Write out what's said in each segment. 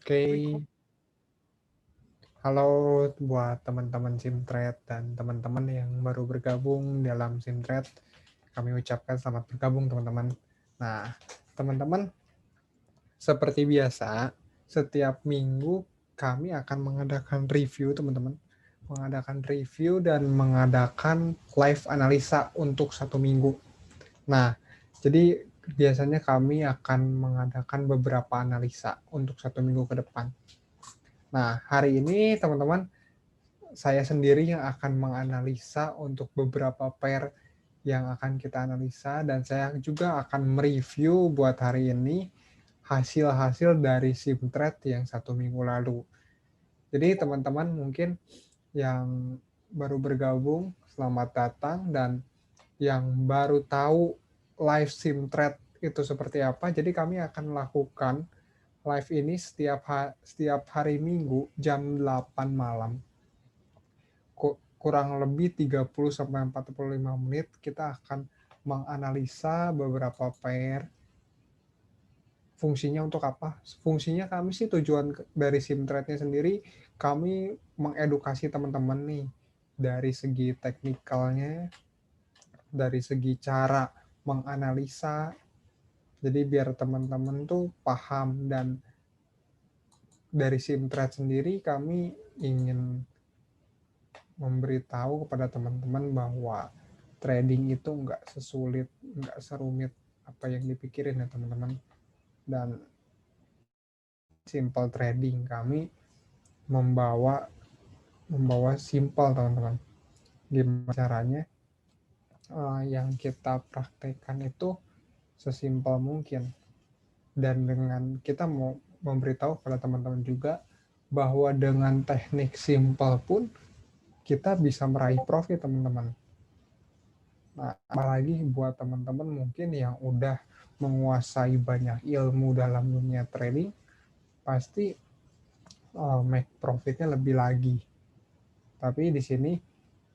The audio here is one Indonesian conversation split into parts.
Oke, halo buat teman-teman Simtrade dan teman-teman yang baru bergabung dalam Simtrade. Kami ucapkan selamat bergabung teman-teman. Nah, teman-teman, seperti biasa, setiap minggu kami akan mengadakan review teman-teman. Mengadakan review dan mengadakan live analisa untuk satu minggu. Nah, jadi biasanya kami akan mengadakan beberapa analisa untuk satu minggu ke depan. Nah, hari ini teman-teman, saya sendiri yang akan menganalisa untuk beberapa pair yang akan kita analisa, dan saya juga akan mereview buat hari ini hasil-hasil dari sim trade yang satu minggu lalu. Jadi teman-teman mungkin yang baru bergabung, selamat datang, dan yang baru tahu live sim trade itu seperti apa, jadi kami akan melakukan live ini setiap hari Minggu jam 8 malam. Kurang lebih 30-45 menit kita akan menganalisa beberapa pair. Fungsinya untuk apa? Fungsinya kami sih, tujuan dari sim trade-nya sendiri, kami mengedukasi teman-teman nih dari segi teknikalnya, dari segi cara menganalisa. Jadi biar teman-teman tuh paham, dan dari sim trade sendiri kami ingin memberitahu kepada teman-teman bahwa trading itu nggak serumit apa yang dipikirin ya teman-teman. Dan simple trading kami membawa simple teman-teman. Gimana caranya? Yang kita praktekkan itu sesimpel mungkin. Dan dengan kita mau memberitahu kepada teman-teman juga bahwa dengan teknik simple pun kita bisa meraih profit teman-teman. Nah, apalagi buat teman-teman mungkin yang udah menguasai banyak ilmu dalam dunia trading, pasti make profitnya lebih lagi. Tapi di sini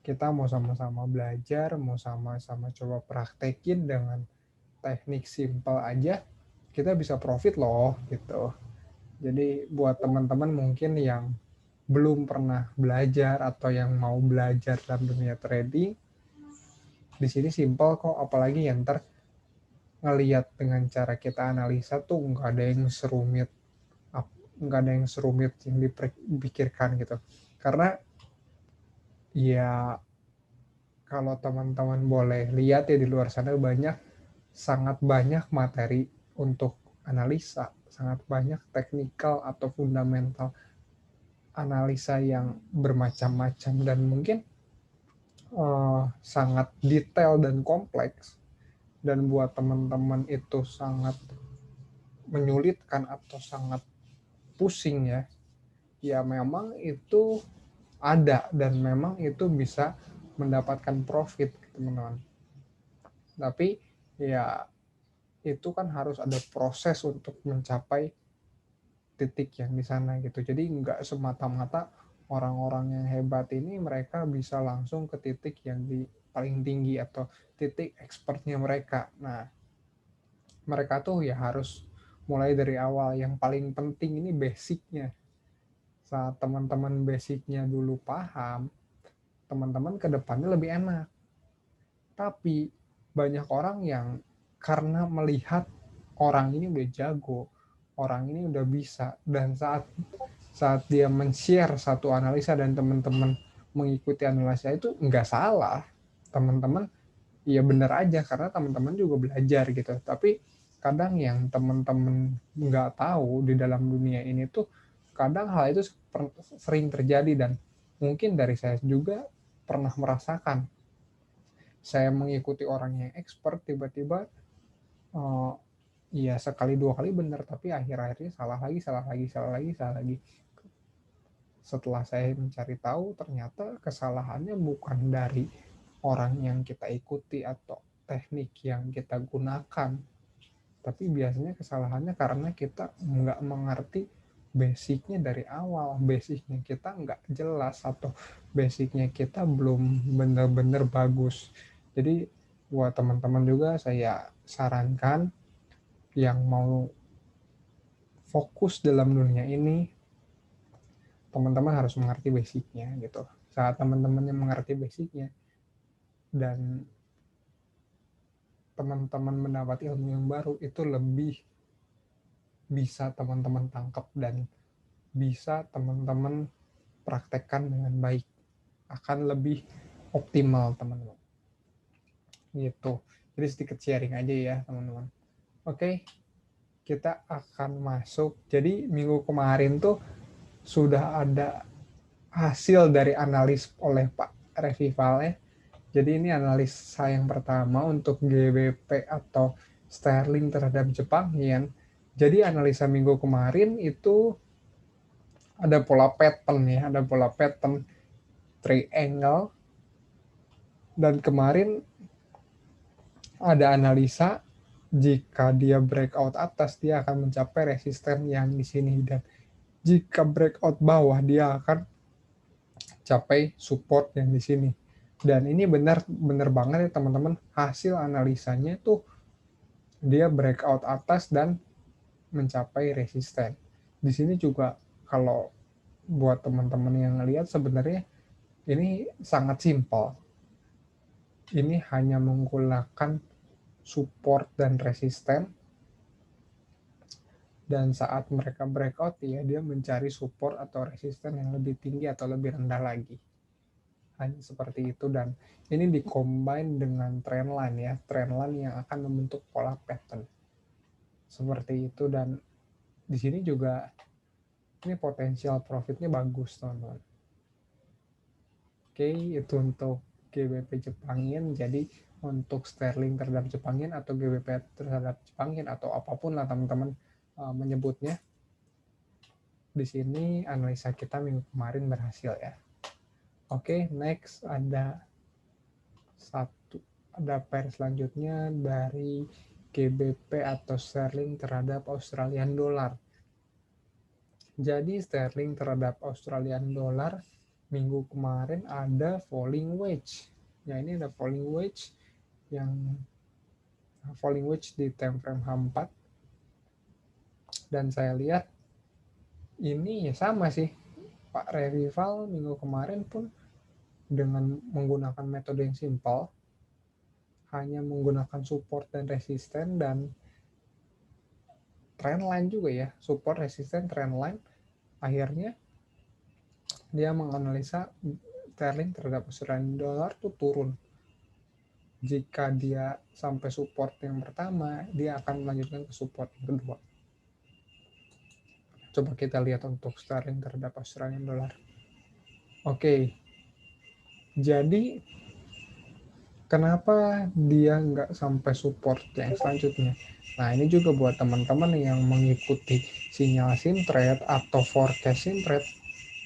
kita mau sama-sama belajar, mau sama-sama coba praktekin dengan teknik simple aja, kita bisa profit loh gitu. Jadi buat teman-teman mungkin yang belum pernah belajar atau yang mau belajar dalam dunia trading, di sini simple kok, apalagi yang ngelihat dengan cara kita analisa tuh nggak ada yang serumit, yang dipikirkan gitu. Karena ya kalau teman-teman boleh lihat ya, di luar sana sangat banyak materi untuk analisa, sangat banyak teknikal atau fundamental analisa yang bermacam-macam, dan mungkin sangat detail dan kompleks, dan buat teman-teman itu sangat menyulitkan atau sangat pusing ya memang itu ada, dan memang itu bisa mendapatkan profit teman-teman. Tapi ya itu kan harus ada proses untuk mencapai titik yang di sana gitu. Jadi nggak semata-mata orang-orang yang hebat ini mereka bisa langsung ke titik yang di paling tinggi atau titik expertnya mereka. Nah, mereka tuh ya harus mulai dari awal. Yang paling penting ini basicnya. Saat teman-teman basicnya dulu paham, teman-teman ke depannya lebih enak. Tapi banyak orang yang karena melihat orang ini udah jago, orang ini udah bisa, dan saat saat dia men-share satu analisa dan teman-teman mengikuti analisa itu, nggak salah. Teman-teman ya bener aja, karena teman-teman juga belajar gitu. Tapi kadang yang teman-teman nggak tahu di dalam dunia ini tuh, kadang hal itu sering terjadi, dan mungkin dari saya juga pernah merasakan. Saya mengikuti orang yang expert, tiba-tiba uh, ya sekali dua kali benar, tapi akhir-akhirnya salah lagi, salah lagi, salah lagi, salah lagi. Setelah saya mencari tahu, ternyata kesalahannya bukan dari orang yang kita ikuti atau teknik yang kita gunakan, tapi biasanya kesalahannya karena kita nggak mengerti basicnya dari awal, basicnya kita nggak jelas, atau basicnya kita belum benar-benar bagus. Jadi buat teman-teman juga saya sarankan yang mau fokus dalam dunia ini, teman-teman harus mengerti basicnya gitu. Saat teman-teman yang mengerti basicnya dan teman-teman mendapat ilmu yang baru, itu lebih bisa teman-teman tangkap dan bisa teman-teman praktekkan dengan baik, akan lebih optimal teman-teman gitu. Jadi sedikit sharing aja ya teman-teman. Oke, kita akan masuk. Jadi minggu kemarin tuh sudah ada hasil dari analis oleh Pak Revival ya. Jadi ini analisa yang pertama untuk GBP atau sterling terhadap Jepang yen. Jadi analisa minggu kemarin itu ada pola pattern ya, ada pola pattern triangle, dan kemarin ada analisa jika dia breakout atas dia akan mencapai resisten yang di sini, dan jika breakout bawah dia akan capai support yang di sini. Dan ini benar banget ya teman-teman, hasil analisanya tuh dia breakout atas dan mencapai resisten. Di sini juga kalau buat teman-teman yang lihat sebenarnya ini sangat simpel. Ini hanya menggunakan support dan resisten, dan saat mereka breakout ya dia mencari support atau resisten yang lebih tinggi atau lebih rendah lagi. Hanya seperti itu, dan ini dikombin dengan trendline ya, trendline yang akan membentuk pola pattern. Seperti itu, dan di sini juga ini potensial profitnya bagus teman-teman. Oke, itu untuk GBP Jepang Yen. Jadi untuk sterling terhadap Jepang Yen atau GBP terhadap Jepang Yen atau apapun lah teman-teman menyebutnya. Di sini analisa kita minggu kemarin berhasil ya. Oke, next ada pair selanjutnya dari GBP atau sterling terhadap Australian dollar. Jadi sterling terhadap Australian dollar minggu kemarin ada falling wedge. Ya, ini ada falling wedge di time frame H4. Dan saya lihat ini ya sama sih. Pak Revival minggu kemarin pun dengan menggunakan metode yang simpel, hanya menggunakan support dan resisten dan trendline juga ya, support, resisten, trendline. Akhirnya dia menganalisa sterling terhadap Australian dollar tuh turun. Jika dia sampai support yang pertama, dia akan melanjutkan ke support yang kedua. Coba kita lihat untuk sterling terhadap Australian dollar. Oke, jadi kenapa dia nggak sampai support yang selanjutnya? Nah, ini juga buat teman-teman yang mengikuti sinyal trade atau forecast trade,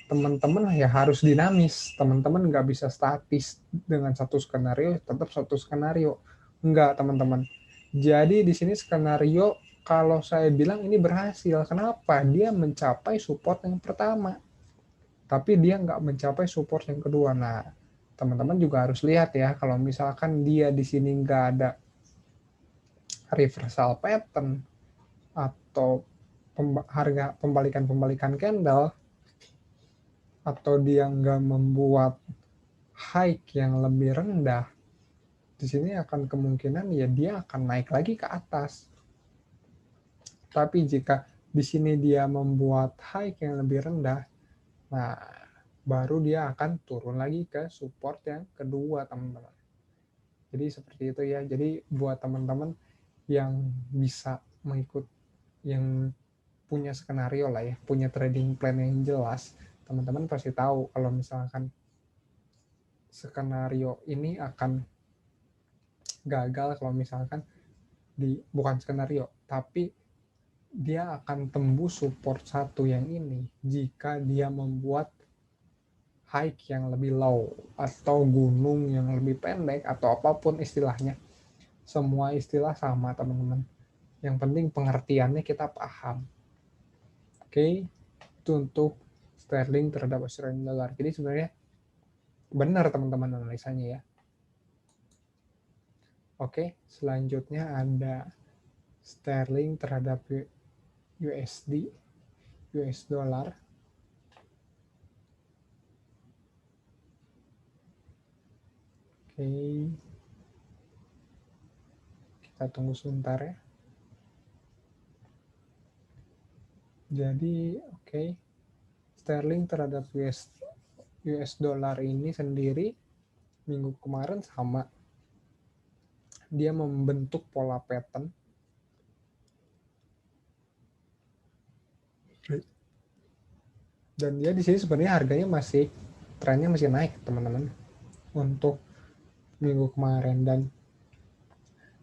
teman-teman ya harus dinamis. Teman-teman nggak bisa statis dengan satu skenario, tetap satu skenario. Enggak, teman-teman. Jadi di sini skenario kalau saya bilang ini berhasil. Kenapa? Dia mencapai support yang pertama, tapi dia nggak mencapai support yang kedua. Nah, teman-teman juga harus lihat ya, kalau misalkan dia di sini nggak ada reversal pattern atau harga pembalikan candle, atau dia nggak membuat high yang lebih rendah, di sini akan kemungkinan ya dia akan naik lagi ke atas. Tapi jika di sini dia membuat high yang lebih rendah, nah baru dia akan turun lagi ke support yang kedua teman-teman. Jadi seperti itu ya. Jadi buat teman-teman yang bisa mengikut, yang punya skenario lah ya, punya trading plan yang jelas, teman-teman pasti tahu kalau misalkan skenario ini akan gagal kalau misalkan bukan skenario, tapi dia akan tembus support satu yang ini jika dia membuat high yang lebih low atau gunung yang lebih pendek atau apapun istilahnya. Semua istilah sama teman-teman. Yang penting pengertiannya kita paham. Oke, itu untuk sterling terhadap Australian dollar. Jadi sebenarnya benar teman-teman analisanya ya. Oke, selanjutnya ada sterling terhadap USD, US dollar. Oke, kita tunggu sebentar ya. Jadi, oke, sterling terhadap US dollar ini sendiri minggu kemarin sama. Dia membentuk pola pattern. Dan dia di sini sebenarnya harganya masih trennya masih naik, teman-teman. Untuk minggu kemarin, dan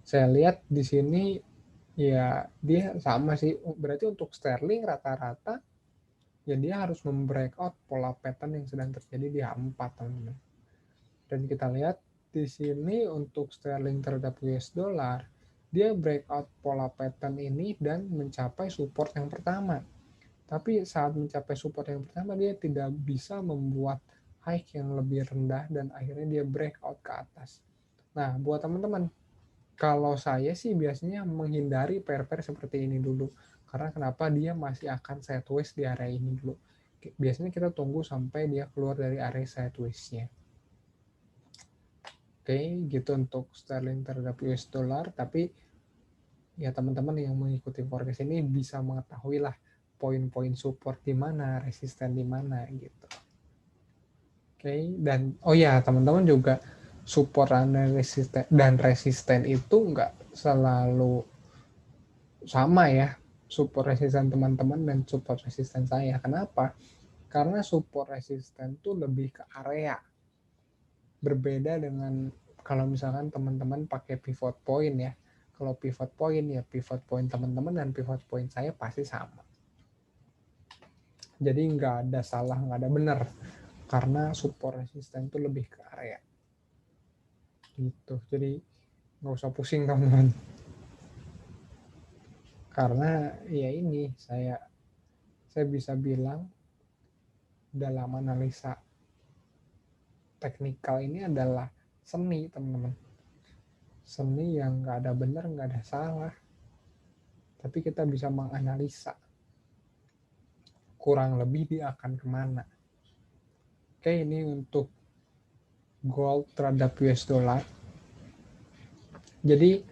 saya lihat di sini ya dia sama sih, berarti untuk sterling rata-rata ya dia harus membreakout pola pattern yang sedang terjadi di H4, teman-teman. Dan kita lihat di sini untuk sterling terhadap US dollar, dia breakout pola pattern ini dan mencapai support yang pertama. Tapi saat mencapai support yang pertama, dia tidak bisa membuat high yang lebih rendah dan akhirnya dia breakout ke atas. Nah, buat teman-teman, kalau saya sih biasanya menghindari pair-pair seperti ini dulu. Karena kenapa, dia masih akan sideways di area ini dulu. Biasanya kita tunggu sampai dia keluar dari area sideways-nya. Oke, gitu untuk sterling terhadap US dollar. Tapi ya teman-teman yang mengikuti forecast ini bisa mengetahui lah poin-poin support di mana, resisten di mana gitu. Oke, dan oh ya teman-teman juga, support dan resisten itu nggak selalu sama ya, support resisten teman-teman dan support resisten saya. Kenapa? Karena support resisten itu lebih ke area. Berbeda dengan kalau misalkan teman-teman pakai pivot point ya. Kalau pivot point ya pivot point teman-teman dan pivot point saya pasti sama. Jadi nggak ada salah, nggak ada benar. Karena support resisten itu lebih ke area. Gitu. Jadi nggak usah pusing teman-teman. Karena ya ini saya bisa bilang dalam analisa teknikal ini adalah seni, teman-teman. Seni yang nggak ada benar, nggak ada salah. Tapi kita bisa menganalisa kurang lebih dia akan kemana. Oke, ini untuk gold terhadap US dollar. Jadi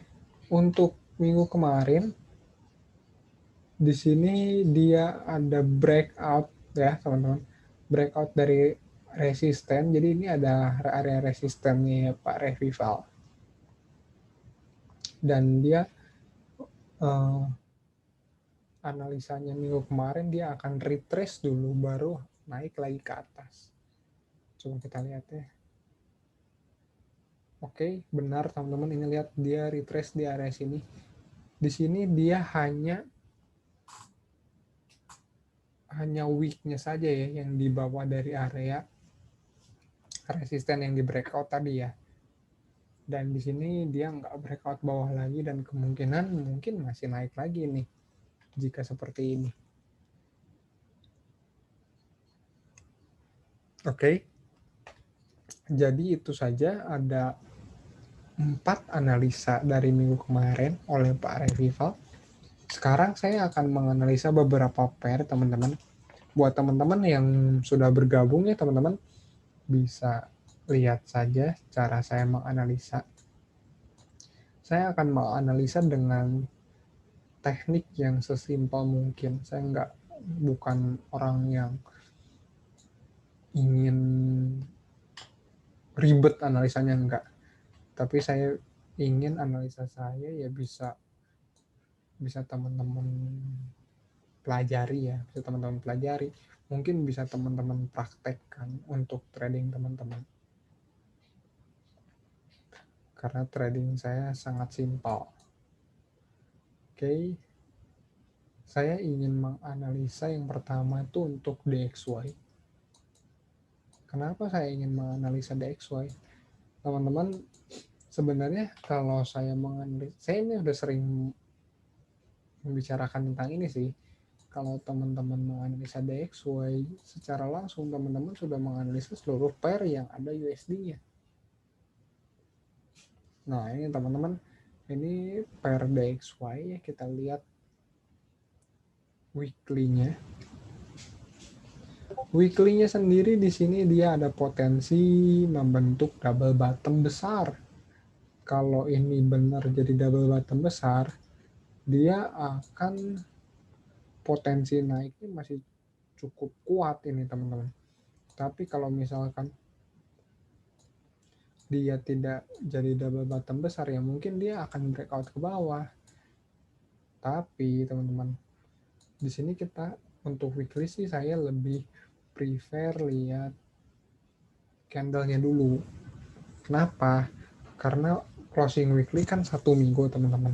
untuk minggu kemarin di sini dia ada breakout ya teman-teman, breakout dari resisten. Jadi ini ada area resistennya Pak Revival, dan dia analisanya minggu kemarin dia akan retrace dulu baru naik lagi ke atas. Coba kita lihat ya. Oke, benar teman-teman, ini lihat dia retrace di area sini. Di sini dia hanya weaknya saja ya yang dibawa dari area resisten yang di breakout tadi ya. Dan di sini dia nggak breakout bawah lagi, dan kemungkinan mungkin masih naik lagi nih jika seperti ini. Oke. Jadi itu saja, ada 4 analisa dari minggu kemarin oleh Pak Revival. Sekarang saya akan menganalisa beberapa pair, teman-teman. Buat teman-teman yang sudah bergabung ya, teman-teman bisa lihat saja cara saya menganalisa. Saya akan menganalisa dengan teknik yang sesimpel mungkin. Saya bukan orang yang ingin ribet analisanya, enggak. Tapi saya ingin analisa saya ya bisa teman-teman pelajari ya, bisa teman-teman pelajari. Mungkin bisa teman-teman praktekkan untuk trading teman-teman. Karena trading saya sangat simpel. Oke. Saya ingin menganalisa yang pertama itu untuk DXY. Kenapa saya ingin menganalisa DXY? Teman-teman, sebenarnya kalau saya menganalisa, saya ini udah sering membicarakan tentang ini sih. Kalau teman-teman menganalisa DXY, secara langsung teman-teman sudah menganalisa seluruh pair yang ada USD-nya. Nah, ini teman-teman, ini pair DXY ya, kita lihat weekly-nya. Weekly-nya sendiri di sini dia ada potensi membentuk double bottom besar. Kalau ini benar jadi double bottom besar, dia akan potensi naiknya masih cukup kuat ini teman-teman. Tapi kalau misalkan dia tidak jadi double bottom besar, ya mungkin dia akan breakout ke bawah. Tapi teman-teman, di sini kita untuk weekly sih saya lebih prefer lihat candle-nya dulu. Kenapa? Karena closing weekly kan 1 minggu teman-teman.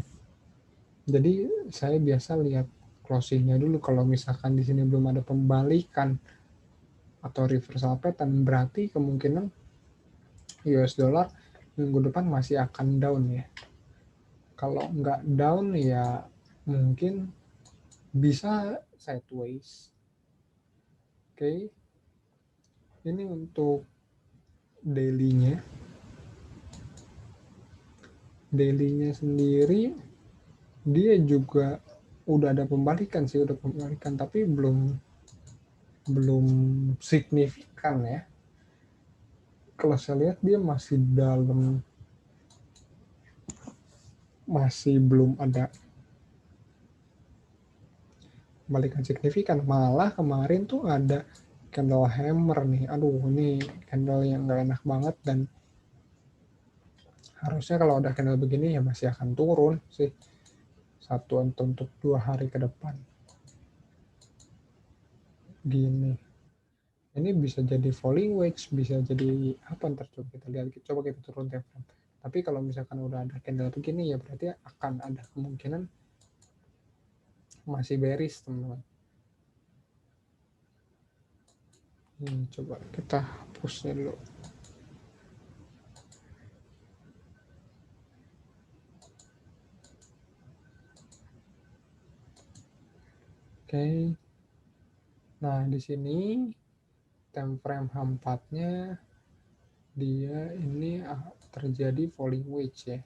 Jadi saya biasa lihat closingnya dulu. Kalau misalkan di sini belum ada pembalikan atau reversal pattern, berarti kemungkinan US dollar minggu depan masih akan down ya. Kalau nggak down ya mungkin bisa sideways. Oke. Ini untuk daily-nya. Daily-nya sendiri dia juga udah ada pembalikan sih, tapi belum signifikan ya. Kalau saya lihat dia masih dalam, masih belum ada balikan signifikan. Malah kemarin tuh ada candle hammer nih. Aduh, ini candle yang nggak enak banget, dan harusnya kalau ada candle begini ya masih akan turun sih satu untuk 2 hari ke depan. Gini. Ini bisa jadi falling wedge, bisa jadi apa, ntar coba kita lihat, coba kita turun time frame. Tapi kalau misalkan udah ada candle begini ya berarti akan ada kemungkinan masih bearish teman-teman. Ini coba kita hapusnya dulu. Oke. Nah, di sini time frame H4-nya dia ini terjadi falling wedge ya.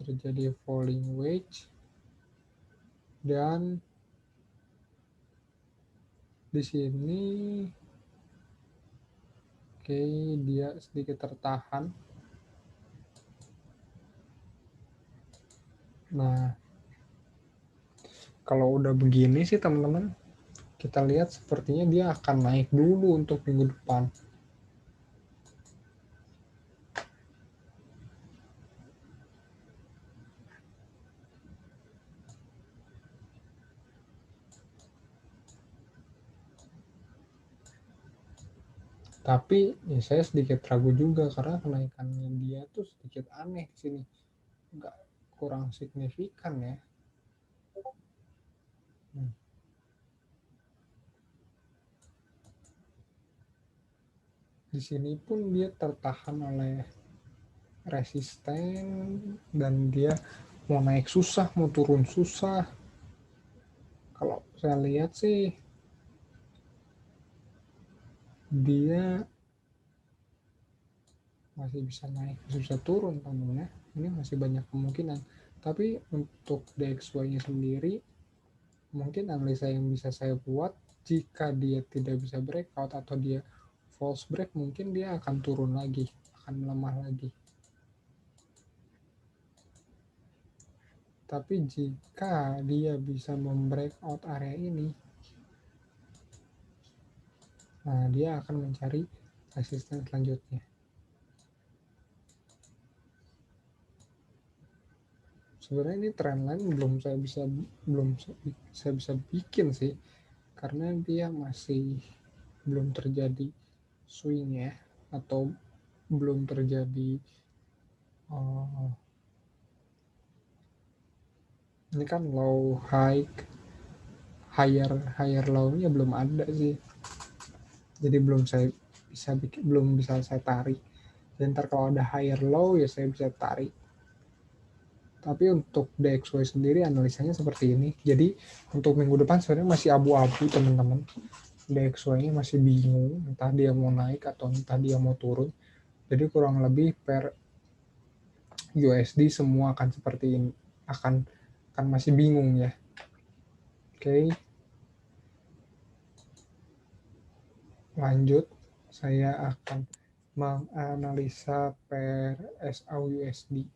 Terjadi falling wedge, dan di sini oke, dia sedikit tertahan. Nah, kalau udah begini sih teman-teman, kita lihat sepertinya dia akan naik dulu untuk minggu depan. Tapi ya saya sedikit ragu juga karena kenaikannya dia tuh sedikit aneh di sini, nggak, kurang signifikan ya. Di sini pun dia tertahan oleh resisten, dan dia mau naik susah, mau turun susah. Kalau saya lihat sih dia masih bisa naik, masih bisa turun teman-teman ya. Ini masih banyak kemungkinan. Tapi untuk DXY-nya sendiri, mungkin analisa yang bisa saya buat, jika dia tidak bisa breakout atau dia false break, mungkin dia akan turun lagi, akan melemah lagi. Tapi jika dia bisa membreakout area ini, nah dia akan mencari resisten selanjutnya. Sebenarnya ini trendline belum saya bisa bikin sih, karena dia masih belum terjadi swing ya, atau belum terjadi ini kan low high higher low-nya belum ada sih, jadi belum bisa saya tarik. Dan ntar kalau ada higher low ya saya bisa tarik. Tapi untuk DXY sendiri analisanya seperti ini. Jadi untuk minggu depan sebenarnya masih abu-abu teman-teman. DXY-nya masih bingung, entah dia mau naik atau entah dia mau turun. Jadi kurang lebih per USD semua akan seperti ini, akan masih bingung ya. Oke, lanjut. Saya akan menganalisa pair SAUUSD.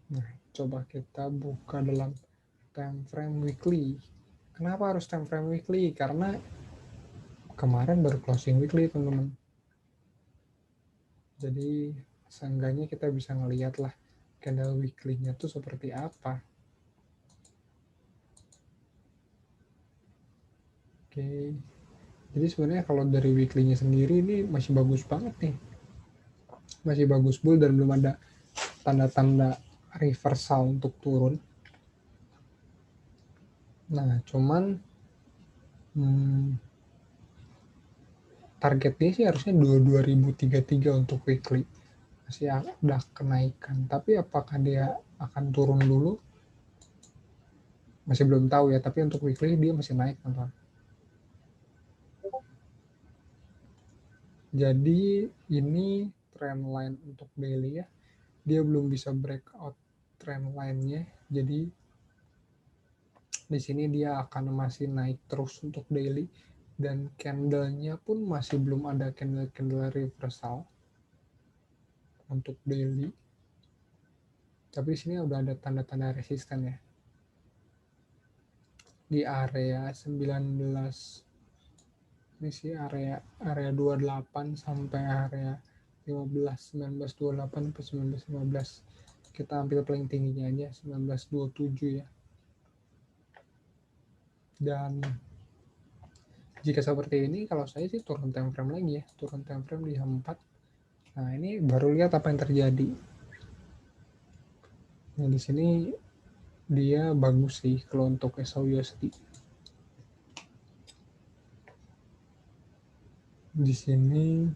Nah, coba kita buka dalam time frame weekly. Kenapa harus time frame weekly? Karena kemarin baru closing weekly, teman-teman. Jadi seenggaknya kita bisa ngeliat lah candle weekly-nya tuh seperti apa. Oke. Jadi sebenarnya kalau dari weekly-nya sendiri ini masih bagus banget nih. Masih bagus bull dan belum ada tanda-tanda reversal untuk turun. Nah, cuman targetnya sih harusnya 2033 untuk weekly. Masih ada kenaikan. Tapi apakah dia akan turun dulu? Masih belum tahu ya, tapi untuk weekly dia masih naik, teman-teman. Jadi ini trend line untuk daily ya. Dia belum bisa breakout trend line-nya. Jadi di sini dia akan masih naik terus untuk daily dan candle-nya pun masih belum ada candle reversal untuk daily. Tapi di sini udah ada tanda-tanda resisten ya. Di area 19 ini sih area 28 sampai area 15 1928 ke 1915. Kita ambil paling tingginya aja 1927 ya. Dan jika seperti ini kalau saya sih turun time frame lagi ya, turun time frame di H4. Nah, ini baru lihat apa yang terjadi. Nah, di sini dia bagus sih kalau untuk SAUUSD. Di sini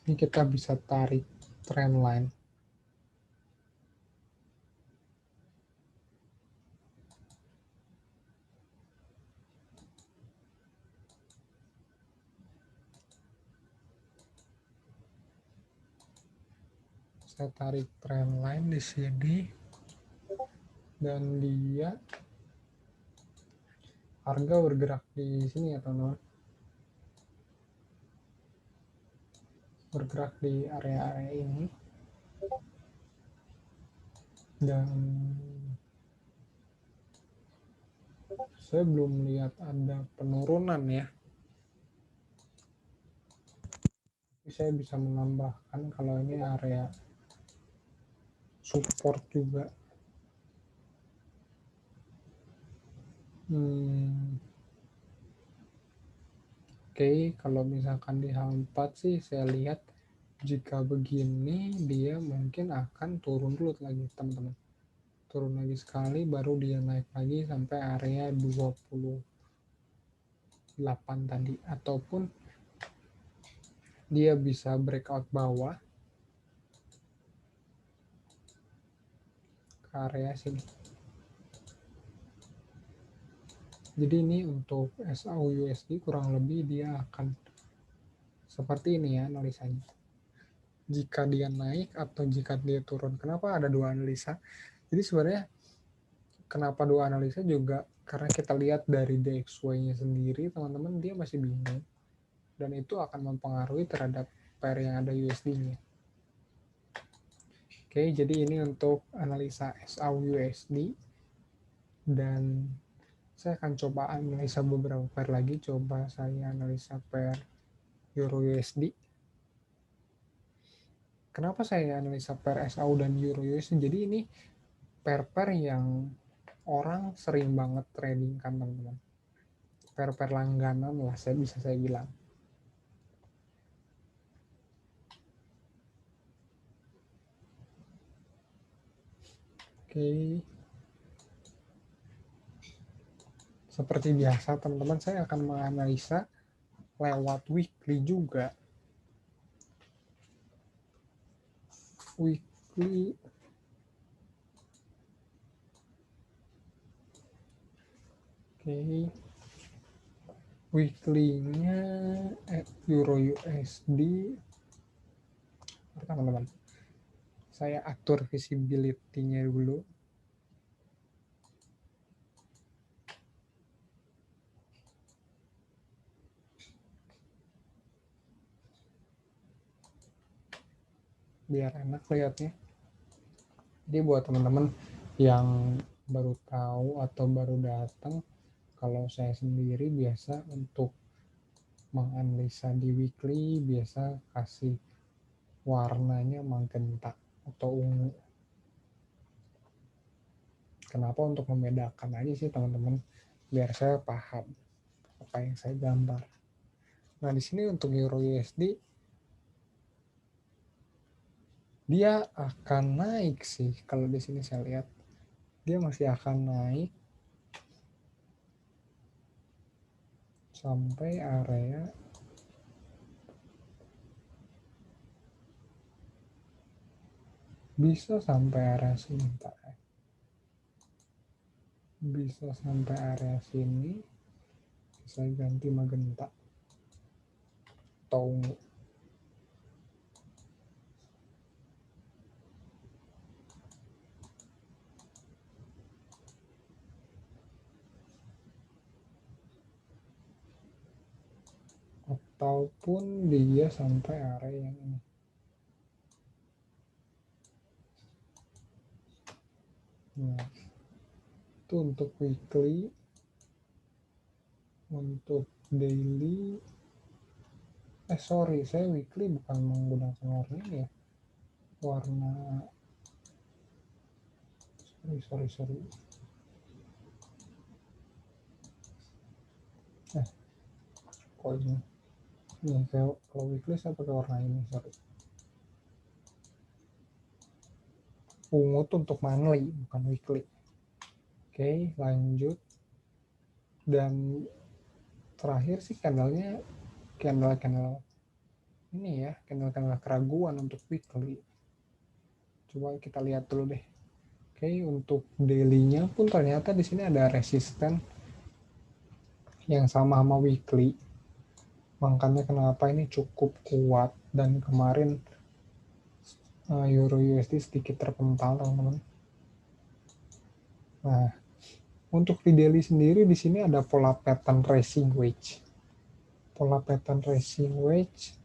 ini kita bisa tarik trend line. Saya tarik trend line di sini dan dia harga bergerak di sini ya teman-teman, bergerak di area-area ini dan saya belum lihat ada penurunan ya. Tapi saya bisa menambahkan kalau ini area support juga. Oke, kalau misalkan di H4 sih saya lihat jika begini dia mungkin akan turun dulu lagi teman-teman. Turun lagi sekali baru dia naik lagi sampai area 28 tadi, ataupun dia bisa breakout bawah ke area sini. Jadi ini untuk SAUUSD kurang lebih dia akan seperti ini ya analisanya. Jika dia naik atau jika dia turun. Kenapa ada dua analisa? Jadi sebenarnya kenapa dua analisa juga karena kita lihat dari DXY-nya sendiri teman-teman dia masih bingung dan itu akan mempengaruhi terhadap pair yang ada USD-nya. Oke, jadi ini untuk analisa SAUUSD dan saya akan coba analisa beberapa pair lagi. Coba saya analisa pair Euro USD. Kenapa saya analisa pair SAU dan Euro USD? Jadi ini pair-pair yang orang sering banget trading kan teman-teman. Pair-pair langganan lah bisa saya bilang. Oke. Seperti biasa teman-teman saya akan menganalisa lewat weekly juga. Weekly oke. weekly-nya Euro USD, teman-teman. Saya atur visibility-nya dulu. Biar enak lihatnya. Jadi buat teman-teman yang baru tahu atau baru datang, kalau saya sendiri biasa untuk menganalisa di weekly biasa kasih warnanya magenta atau ungu. Kenapa? Untuk membedakan aja sih teman-teman, biar saya paham apa yang saya gambar. Nah di sini untuk Euro USD dia akan naik sih, kalau di sini saya lihat dia masih akan naik sampai area bisa sampai area sini, bisa sampai area sini. Saya ganti magenta atau ungu. Ataupun dia sampai area yang ini. Nah, itu untuk weekly. Untuk daily, saya weekly bukan menggunakan warna ini ya. Warna, sorry. Kok ini? Nih, kalau weekly saya pakai warna ini, sorry. Ungu tuh untuk monthly, bukan weekly. Oke, lanjut. Dan terakhir sih candle ini ya, candle keraguan untuk weekly. Coba kita lihat dulu deh. Oke, untuk daily-nya pun ternyata di sini ada resisten yang sama weekly. Makanya kenapa ini cukup kuat, dan kemarin Euro USD sedikit terpental, teman-teman. Nah, untuk di daily sendiri di sini ada pola pattern racing wedge. Pola pattern racing wedge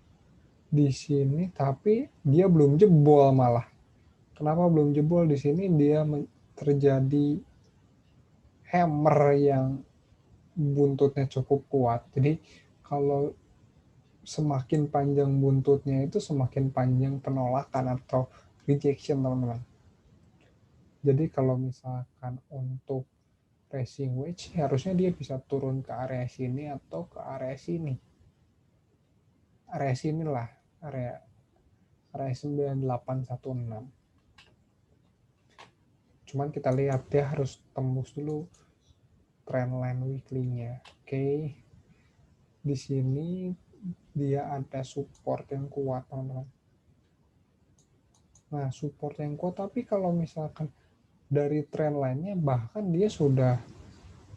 di sini, tapi dia belum jebol malah. Kenapa belum jebol? Di sini dia terjadi hammer yang buntutnya cukup kuat. Jadi kalau semakin panjang buntutnya itu semakin panjang penolakan atau rejection, teman-teman. Jadi kalau misalkan untuk racing wedge harusnya dia bisa turun ke area sini atau ke area sini. Area sinilah, area 9816. Cuman kita lihat dia harus tembus dulu trendline weekly-nya. Oke. Di sini dia ada support yang kuat, teman-teman. Nah, support yang kuat, tapi kalau misalkan dari trendline-nya bahkan dia sudah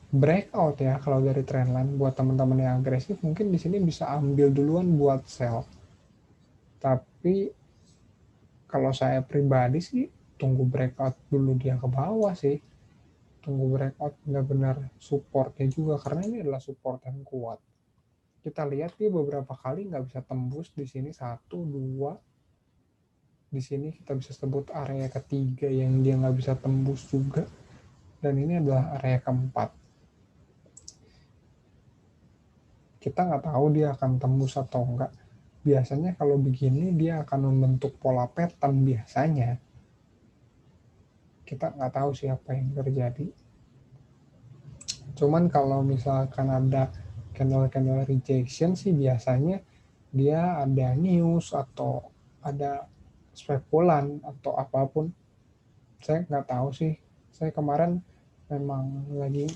breakout ya. Kalau dari trendline, buat teman-teman yang agresif mungkin di sini bisa ambil duluan buat sell. Tapi kalau saya pribadi sih tunggu breakout dulu dia ke bawah sih. Tunggu breakout benar-benar supportnya juga, karena ini adalah support yang kuat. Kita lihat dia beberapa kali nggak bisa tembus di sini, 1, 2. Di sini kita bisa sebut area ketiga yang dia nggak bisa tembus juga. Dan ini adalah area keempat. Kita nggak tahu dia akan tembus atau enggak. Biasanya kalau begini dia akan membentuk pola pattern biasanya. Kita nggak tahu siapa yang terjadi. Cuman kalau misalkan ada candle rejection sih biasanya dia ada news atau ada spekulan atau apapun. Saya nggak tahu sih. Saya kemarin memang lagi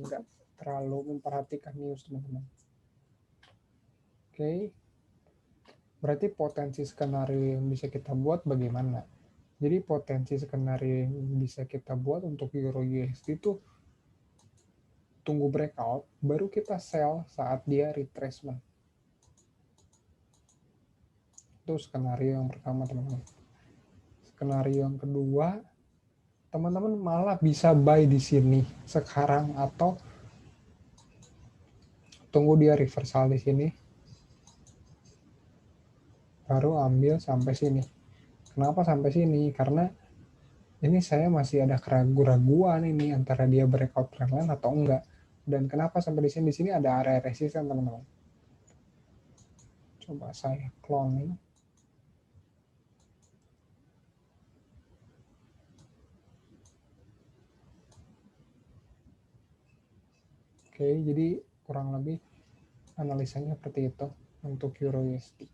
nggak terlalu memperhatikan news, teman-teman. Oke. Berarti potensi skenario yang bisa kita buat bagaimana? Jadi potensi skenario yang bisa kita buat untuk Euro USD itu tunggu breakout, baru kita sell saat dia retracement. Itu skenario yang pertama, teman-teman. Skenario yang kedua, teman-teman malah bisa buy di sini sekarang atau tunggu dia reversal di sini, baru ambil sampai sini. Kenapa sampai sini? Karena ini saya masih ada keraguan-raguan ini antara dia breakout trendline atau enggak. Dan kenapa sampai di sini? Di sini ada area resisten, teman-teman. Coba saya cloning. Oke, jadi kurang lebih analisanya seperti itu untuk Euro USD.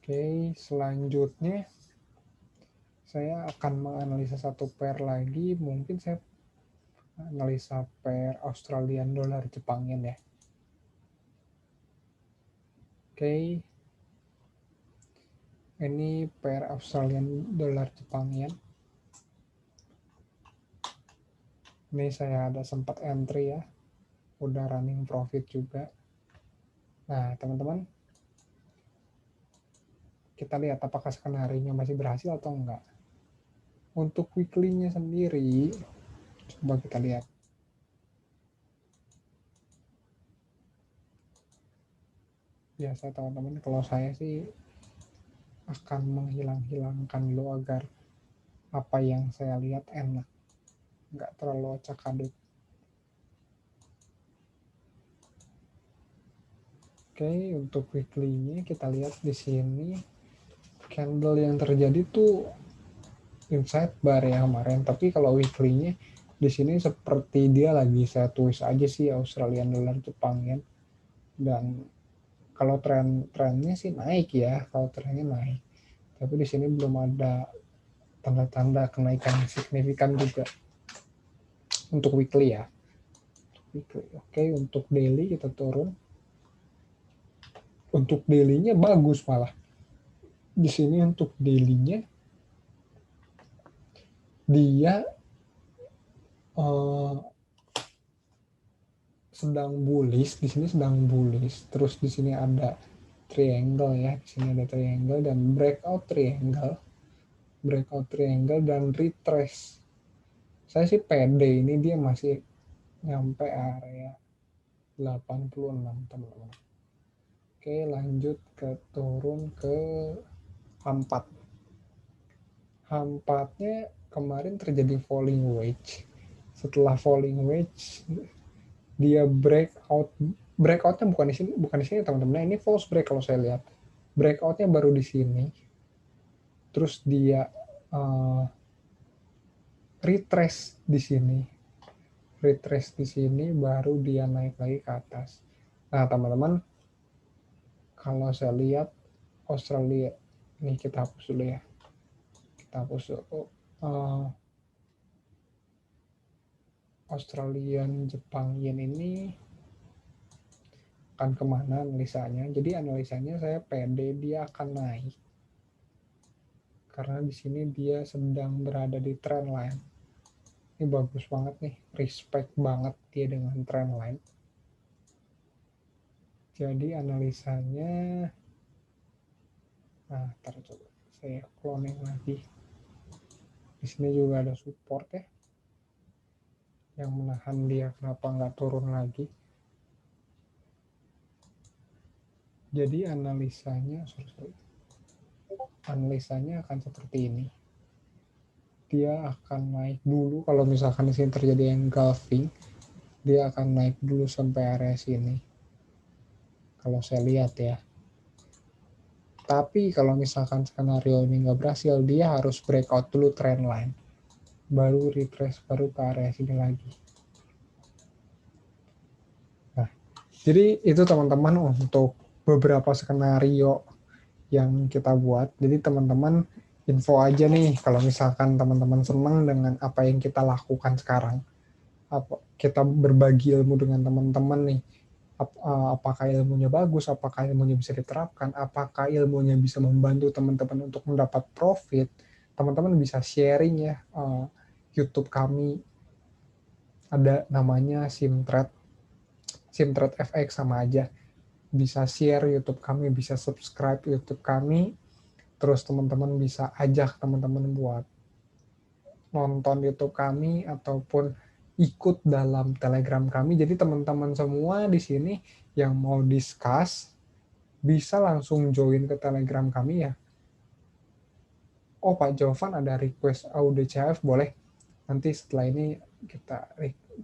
Oke, selanjutnya saya akan menganalisa satu pair lagi. Mungkin saya analisa pair Australian Dollar Jepang Yen ya. Oke, ini pair Australian Dollar Jepang Yen. Ini saya ada sempat entry ya, udah running profit juga. Nah, teman-teman, kita lihat apakah skenario-nya masih berhasil atau enggak. Untuk weekly-nya sendiri, coba kita lihat. Biasa teman-teman, kalau saya sih akan menghilang-hilangkan dulu agar apa yang saya lihat enak, nggak terlalu acak-adut. Oke, untuk weekly-nya kita lihat di sini candle yang terjadi tuh inside bar ya kemarin, tapi kalau weekly-nya di sini seperti dia lagi saya tulis aja sih Australian Dollar Jepang Yen. Dan kalau trennya sih naik ya, kalau trennya naik. Tapi di sini belum ada tanda-tanda kenaikan signifikan juga untuk weekly ya. Oke, untuk daily kita turun. Untuk daily-nya bagus malah. Di sini untuk daily-nya dia sedang bullish, di sini sedang bullish. Terus di sini ada triangle ya, di sini ada triangle dan breakout triangle dan retrace. Saya sih pede ini dia masih nyampe area 86, teman-teman. Oke, lanjut ke turun ke H4. H4-nya kemarin terjadi falling wedge. Setelah falling wedge dia breakoutnya bukan di sini teman-teman. Ini false break kalau saya lihat. Breakoutnya baru di sini. Terus dia retrace di sini. Retrace di sini baru dia naik lagi ke atas. Nah, teman-teman, kalau saya lihat Australia, ini kita hapus dulu ya. Kita hapus dulu. Australian Jepang Yen ini akan kemana analisanya? Jadi analisanya saya pede dia akan naik. Karena di sini dia sedang berada di trend line. Ini bagus banget nih, respect banget dia dengan trend line. Jadi analisanya, nah coba saya cloning lagi. Di sini juga ada support ya, yang menahan dia kenapa nggak turun lagi. Jadi analisanya akan seperti ini. Dia akan naik dulu kalau misalkan di sini terjadi engulfing, dia akan naik dulu sampai area sini. Kalau saya lihat ya. Tapi kalau misalkan skenario ini nggak berhasil, dia harus breakout dulu trend line. Baru retrace, baru ke area sini lagi. Nah, jadi itu teman-teman untuk beberapa skenario yang kita buat. Jadi teman-teman info aja nih kalau misalkan teman-teman senang dengan apa yang kita lakukan sekarang. Kita berbagi ilmu dengan teman-teman nih. Apakah ilmunya bagus, apakah ilmunya bisa diterapkan, apakah ilmunya bisa membantu teman-teman untuk mendapat profit. Teman-teman bisa sharing ya YouTube kami ada namanya Simtrade FX sama aja. Bisa share YouTube kami, bisa subscribe YouTube kami, terus teman-teman bisa ajak teman-teman buat nonton YouTube kami ataupun ikut dalam Telegram kami. Jadi teman-teman semua di sini yang mau discuss bisa langsung join ke Telegram kami ya. Oh, Pak Jovan ada request AUDCHF, boleh. Nanti setelah ini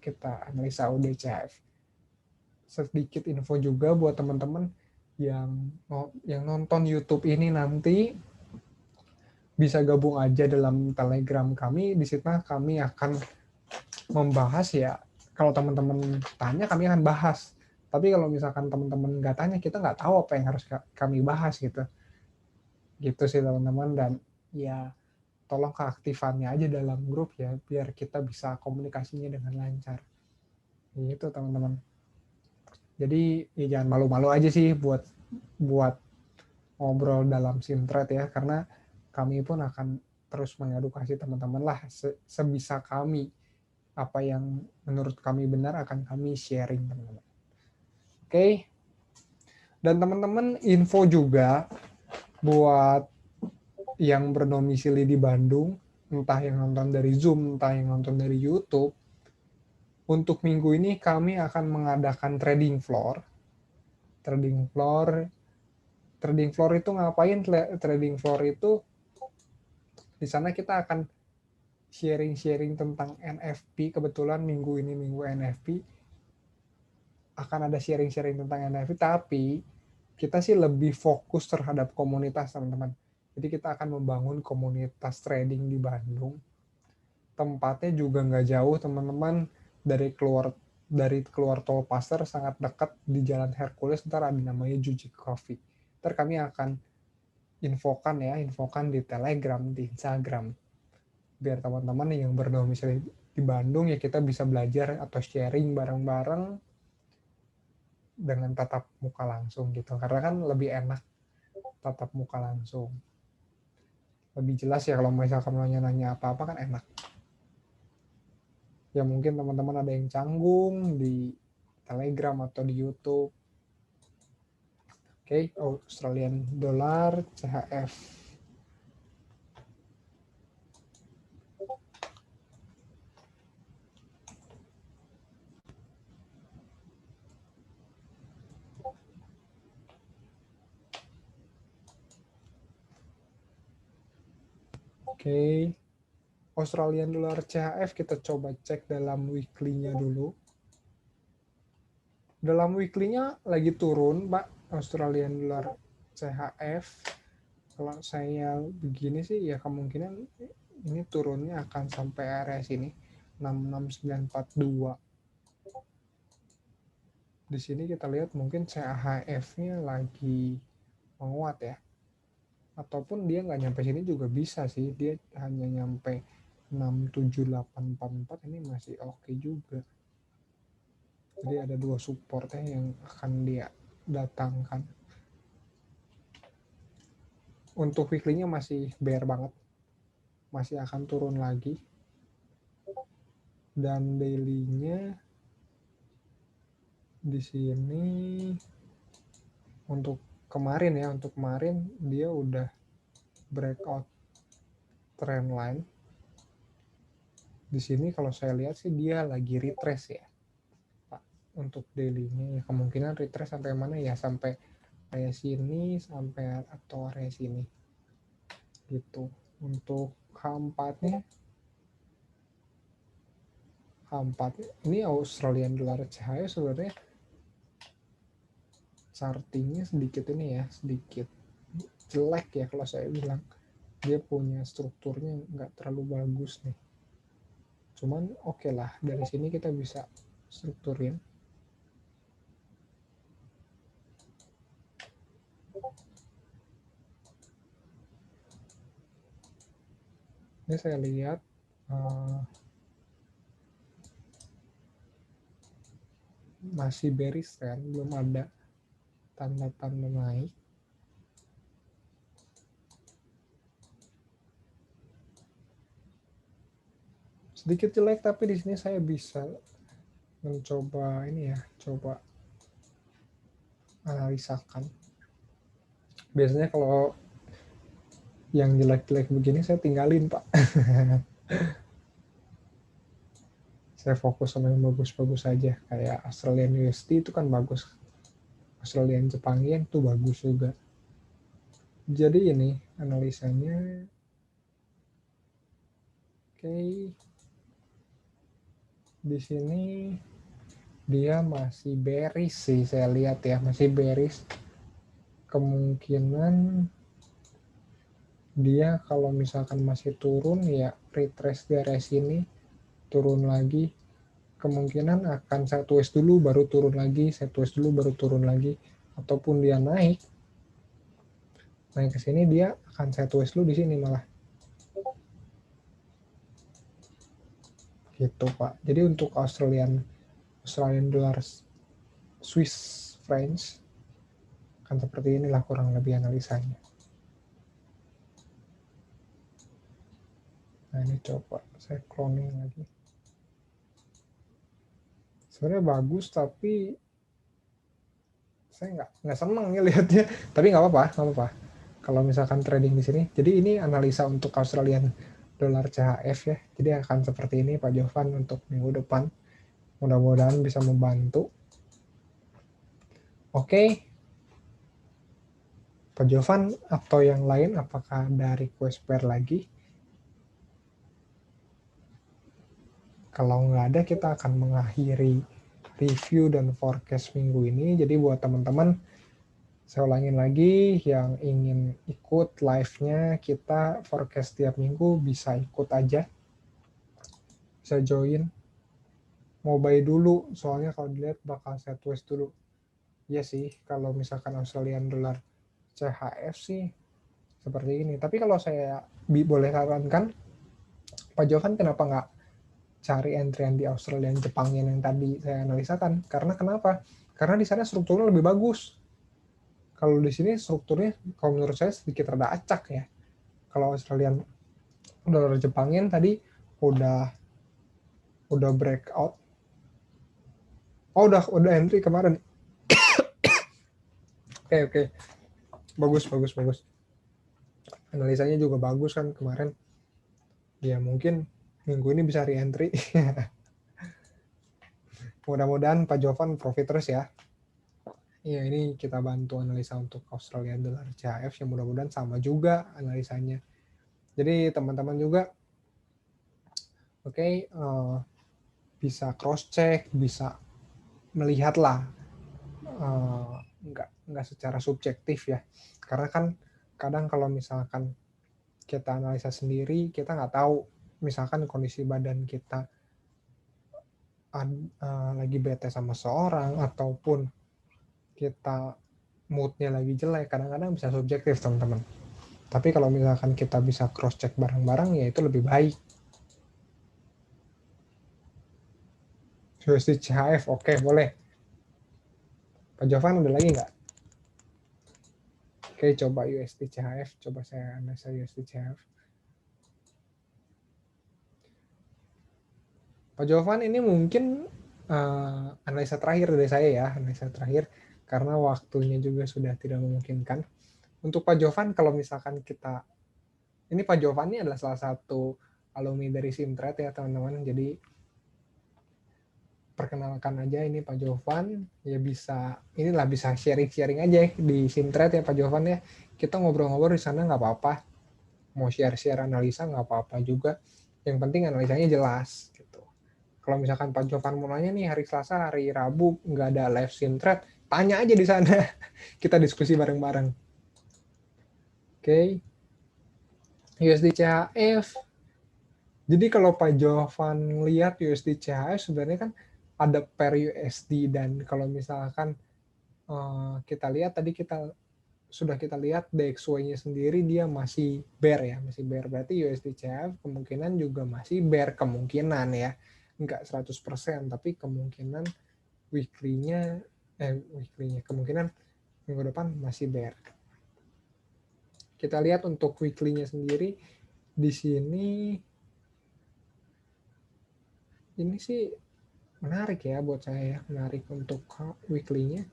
kita analisa AUDCHF. Sedikit info juga buat teman-teman yang nonton YouTube ini nanti bisa gabung aja dalam Telegram kami. Di situ kami akan membahas ya. Kalau teman-teman tanya, kami akan bahas. Tapi kalau misalkan teman-teman nggak tanya, kita nggak tahu apa yang harus kami bahas gitu. Gitu sih teman-teman. Dan ya tolong keaktifannya aja dalam grup ya, biar kita bisa komunikasinya dengan lancar. Gitu teman-teman. Jadi ya jangan malu-malu aja sih buat ngobrol dalam Simtrade ya, karena kami pun akan terus mengedukasi teman-teman lah sebisa kami. Apa yang menurut kami benar akan kami sharing teman-teman. Oke. Dan teman-teman info juga buat yang berdomisili di Bandung, entah yang nonton dari Zoom, entah yang nonton dari YouTube. Untuk minggu ini kami akan mengadakan trading floor. Trading floor itu ngapain? Trading floor itu di sana kita akan sharing-sharing tentang NFP. Kebetulan minggu ini minggu NFP, akan ada sharing-sharing tentang NFP, tapi kita sih lebih fokus terhadap komunitas teman-teman. Jadi kita akan membangun komunitas trading di Bandung. Tempatnya juga nggak jauh teman-teman, dari keluar tol Pasar, sangat dekat di Jalan Hercules. Ntar ada namanya Juji Coffee. Ntar kami akan infokan di Telegram, di Instagram, biar teman-teman yang berdomisili di Bandung ya kita bisa belajar atau sharing bareng-bareng dengan tatap muka langsung gitu, karena kan lebih enak tatap muka langsung, lebih jelas ya. Kalau misalkan nanya apa-apa kan enak ya. Mungkin teman-teman ada yang canggung di Telegram atau di YouTube. Oke, Australian dollar CHF. Oke, Australian dollar CHF kita coba cek dalam weekly-nya dulu. Dalam weekly-nya lagi turun, Pak, Australian dollar CHF. Kalau saya begini sih ya kemungkinan ini turunnya akan sampai area sini 66942. Di sini kita lihat mungkin CHF-nya lagi menguat ya. Ataupun dia nggak nyampe sini juga bisa sih. Dia hanya nyampe 67844, ini masih oke juga. Jadi ada dua supportnya yang akan dia datangkan. Untuk weekly-nya masih bear banget. Masih akan turun lagi. Dan daily-nya di sini untuk kemarin dia udah breakout trend line. Di sini kalau saya lihat sih dia lagi retrace ya, Pak. Untuk daily-nya ya kemungkinan retrace sampai mana ya, sampai area sini sampai atau area sini gitu. Untuk H4-nya ini Australian dollar CHF sebenarnya chartingnya sedikit ini ya, sedikit jelek ya kalau saya bilang. Dia punya strukturnya nggak terlalu bagus nih. Cuman oke lah, dari sini kita bisa strukturin. Ini saya lihat masih bearish kan, belum ada tanda-tanda naik. Sedikit jelek, tapi di sini saya bisa mencoba ini ya, coba analisakan. Biasanya kalau yang jelek-jelek begini saya tinggalin, Pak. Saya fokus sama yang bagus-bagus aja. Kayak Australian USD itu kan bagus. Australian Jepang Yen itu bagus juga. Jadi ini analisanya. Oke. Di sini dia masih bearish sih, saya lihat ya, masih bearish. Kemungkinan dia kalau misalkan masih turun ya retrace dari sini, turun lagi, kemungkinan akan saya twist dulu baru turun lagi, saya twist dulu baru turun lagi, ataupun dia naik ke sini dia akan saya twist dulu di sini malah. Gitu, Pak. Jadi untuk Australian dollar, Swiss francs kan seperti inilah kurang lebih analisanya. Nah, ini coba saya cloning lagi. Sebenarnya bagus, tapi saya nggak seneng ya lihatnya. Tapi nggak apa-apa. Kalau misalkan trading di sini, jadi ini analisa untuk Australian dollar CHF ya. Jadi akan seperti ini Pak Jovan untuk minggu depan. Mudah-mudahan bisa membantu. Oke, Pak Jovan atau yang lain, apakah ada request pair lagi? Kalau nggak ada, kita akan mengakhiri review dan forecast minggu ini. Jadi buat teman-teman, saya ulangin lagi, yang ingin ikut live-nya kita forecast tiap minggu bisa ikut aja. Bisa join. Mau buy dulu, soalnya kalau dilihat bakal saya twist dulu. Iya sih, kalau misalkan Australian dollar CHF sih seperti ini. Tapi kalau saya boleh sarankan, Pak Jovan kenapa nggak cari entrian di Australian Jepang yang tadi saya analisakan? Karena kenapa? Karena di sana strukturnya lebih bagus. Kalau di sini strukturnya, kalau menurut saya sedikit rada acak ya. Kalau Australian dollar Jepangin tadi udah breakout. Oh, udah entry kemarin. Oke. Bagus. Analisanya juga bagus kan kemarin. Ya mungkin minggu ini bisa re-entry. Mudah-mudahan Pak Jovan profit terus ya. Ya, ini kita bantu analisa untuk Australian dollar CHF yang mudah-mudahan sama juga analisanya. Jadi teman-teman juga bisa cross check, bisa melihatlah, nggak secara subjektif ya. Karena kan kadang kalau misalkan kita analisa sendiri, kita nggak tahu misalkan kondisi badan kita lagi bete sama seorang, ataupun kita moodnya lagi jelek, kadang-kadang bisa subjektif teman-teman. Tapi kalau misalkan kita bisa cross check bareng-bareng, ya itu lebih baik. USD CHF, oke, boleh. Pak Jovan ada lagi nggak? Oke, coba USD CHF, coba saya analisa USD CHF. Pak Jovan, ini mungkin analisa terakhir dari saya ya, analisa terakhir, karena waktunya juga sudah tidak memungkinkan. Untuk Pak Jovan, kalau misalkan kita, ini Pak Jovan ini adalah salah satu alumni dari Simtrade ya teman-teman, jadi perkenalkan aja, ini Pak Jovan, ya bisa sharing-sharing aja di Simtrade ya Pak Jovan ya, kita ngobrol-ngobrol di sana nggak apa-apa, mau share-share analisa nggak apa-apa juga, yang penting analisanya jelas gitu. Kalau misalkan Pak Jovan mau nanya nih hari Selasa, hari Rabu nggak ada live Simtrade, tanya aja di sana, kita diskusi bareng-bareng. Oke. USD CHF. Jadi kalau Pak Jovan lihat USD CHF sebenarnya kan ada pair USD, dan kalau misalkan kita lihat tadi sudah kita lihat DXY-nya sendiri dia masih bear ya, masih bear, berarti USD CHF kemungkinan juga masih bear, kemungkinan ya, enggak 100%, tapi kemungkinan weekly-nya kemungkinan minggu depan masih bear. Kita lihat untuk weekly-nya sendiri di sini, ini sih menarik ya buat saya ya, menarik untuk weekly-nya.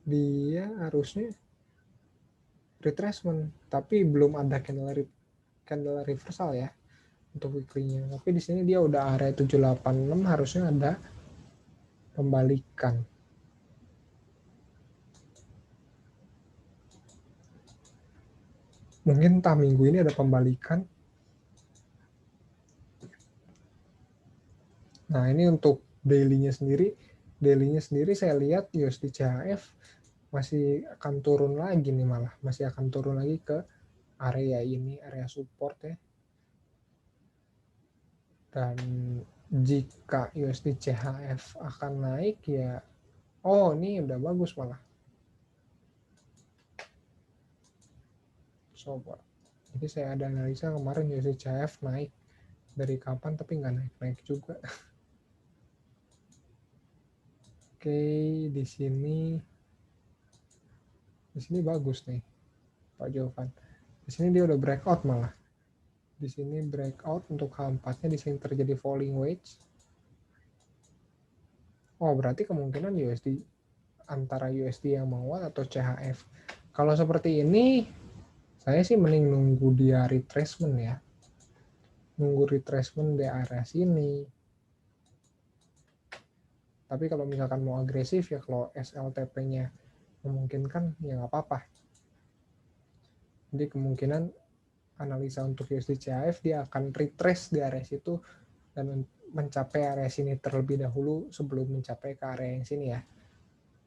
Dia harusnya retracement, tapi belum ada candle reversal ya untuk weekly-nya. Tapi di sini dia udah area 786, harusnya ada pembalikan. Mungkin entah minggu ini ada pembalikan. Nah, ini untuk daily-nya sendiri saya lihat USD CHF masih akan turun lagi nih, malah masih akan turun lagi ke area ini, area support ya. Dan jika USD CHF akan naik ya, oh ini udah bagus malah. Coba. Jadi saya ada analisa kemarin USD CHF naik dari kapan tapi nggak naik-naik juga. Oke, di sini bagus nih Pak Jovan. Di sini dia udah breakout malah. Di sini breakout untuk H4-nya, di sini terjadi falling wedge. Oh, berarti kemungkinan USD antara USD yang menguat atau CHF. Kalau seperti ini, saya sih mending nunggu dia retracement ya. Nunggu retracement di area sini. Tapi kalau misalkan mau agresif ya, kalau SLTP-nya memungkinkan ya nggak apa-apa. Jadi kemungkinan analisa untuk USD CHF dia akan retrace di area situ dan mencapai area sini terlebih dahulu sebelum mencapai ke area yang sini ya.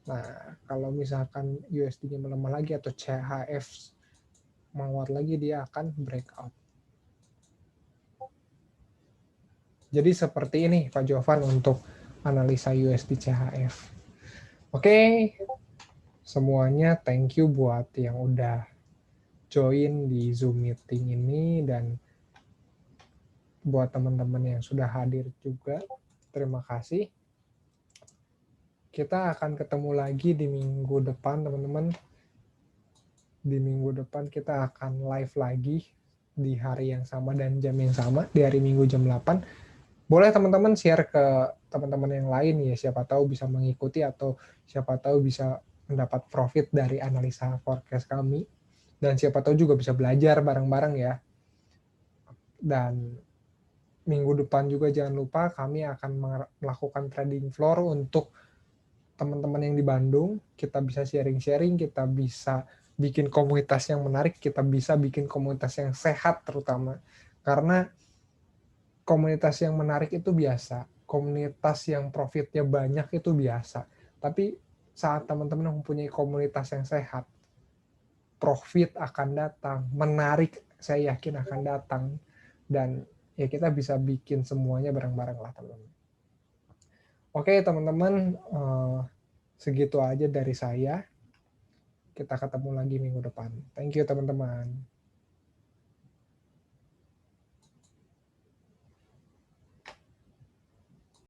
Nah, kalau misalkan USD-nya melemah lagi atau CHF menguat lagi, dia akan breakout. Jadi seperti ini Pak Jovan untuk analisa USD CHF. Oke, semuanya thank you buat yang udah join di Zoom meeting ini, dan buat teman-teman yang sudah hadir juga, terima kasih. Kita akan ketemu lagi di minggu depan, teman-teman. Di minggu depan kita akan live lagi di hari yang sama dan jam yang sama, di hari Minggu jam 8. Boleh teman-teman share ke teman-teman yang lain ya, siapa tahu bisa mengikuti atau siapa tahu bisa mendapat profit dari analisa forecast kami. Dan siapa tahu juga bisa belajar bareng-bareng ya. Dan minggu depan juga jangan lupa kami akan melakukan trading floor untuk teman-teman yang di Bandung. Kita bisa sharing-sharing, kita bisa bikin komunitas yang menarik, kita bisa bikin komunitas yang sehat terutama. Karena komunitas yang menarik itu biasa, komunitas yang profitnya banyak itu biasa. Tapi saat teman-teman mempunyai komunitas yang sehat, profit akan datang, menarik saya yakin akan datang, dan ya kita bisa bikin semuanya bareng-bareng lah teman-teman. Oke teman-teman, segitu aja dari saya. Kita ketemu lagi minggu depan. Thank you teman-teman.